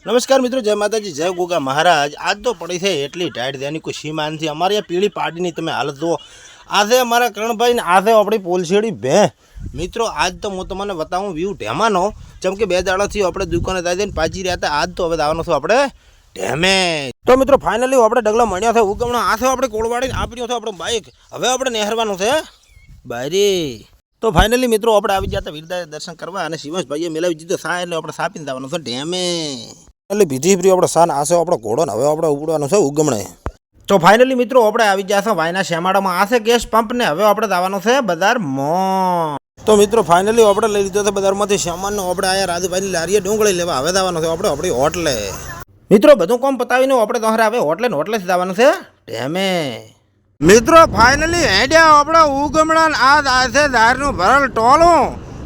નમસ્કાર મિત્રો, જય માતાજી, જય ગોગા મહારાજ। આજ તો પડી છે એટલી ટાઈટ તેની કોઈ સીમા નથી। અમારી આ પીળી પાડીની તમે હાલત જુઓ। આજે અમારા કરણભાઈ ને આજે આપણી પોલસેડી ભે મિત્રો। આજ તો હું તમને બતાવું વ્યૂ ઢેમાનો, જેમ કે 2 દાડાથી આપણે દુકાને જાય ને પાછી રહ્યા હતા। આજ તો હવે આવવાનો છું આપણે ઢેમે। તો મિત્રો ફાઇનલી આપણે ડગલા મળ્યા છે ઉગમણા। આ છે આપણે કોળવાડી આપણી છે આપણે બાઇક। હવે આપણે નહેરવાનું છે બારી। તો ફાઇનલી મિત્રો આપણે આવી ગયા હતા વીરદાય દર્શન કરવા, અને શિવાંશભાઈએ મેળવી દીધો સા, એટલે આપણે સાપીને જવાનું છે ઢેમે। એટલે બીજી ફ્રી આપણે સાન આશે આપણો ઘોડો ને હવે આપણે ઉગડવાનું છે ઉગમણે। તો ફાઇનલી મિત્રો આપણે આવી ગયા છે વાયના શ્યામાળામાં। આ છે ગેસ પંપ ને હવે આપણે જવાનું છે બજારમાં। તો મિત્રો ફાઇનલી આપણે લઈ લીધો છે બજારમાંથી સામાનનો। આપણે આયા રાજુભાઈની લારીએ ડુંગળી લેવા હવે જવાનું છે આપણે આપણી હોટલે। મિત્રો બધું કામ પતાવીને આપણે તો હવે હોટલે ને હોટલે જવાનું છે ઢેમે। મિત્રો ફાઇનલી હેડ્યા આપણે ઉગમણા। આ છે ધારનું ભરલ ટોલું।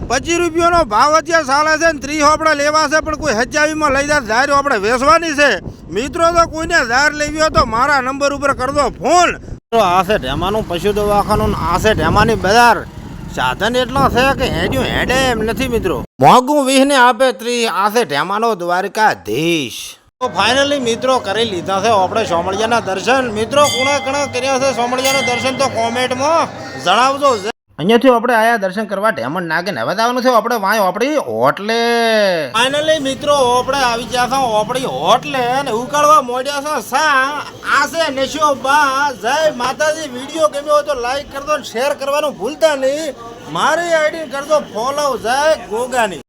25 રૂપિયાનો ભાવ અત્યારે ચાલે છે ને 30 આપણે લેવા છે, પણ કોઈ હજાવીમાં લઈ જાય ધાર આપણે વેચવાની છે મિત્રો। તો કોઈને ધાર લેવી હોય તો મારા નંબર ઉપર કરજો ફોન। તો આ છે ઢેમાનું પશુ દવાખાનું, આ છે ઢેમાની બજાર। સાધન એટલો છે કે હેડ્યું હેડે એમ નથી મિત્રો। મોંઘું 20 ને આપે 30। આ છે ઢેમાનો દ્વારકાધીશ। તો ફાઇનલી મિત્રો કરી લીધા છે આપણે સોમળિયાના દર્શન। મિત્રો કોણા કણા કર્યા છે સોમળિયાના દર્શન તો કોમેન્ટમાં જણાવજો। અહીંયાથી આપણે આયા દર્શન કરવા ઢેમણ નાગીને હવે જવાનું છે આપણે વાય આપણી હોટલે। ફાઇનલી મિત્રો આપણે આવી ગયા છે આપણી હોટલે અને ઉકાળવા મોડ્યા છે સા। આ છે નશો બા। જય માતાજી। વિડીયો ગમ્યો હોય તો લાઈક કરજો, શેર કરવાનું ભૂલતા નહીં। મારી આઈડી કરજો ફોલો, જય ગોગાની।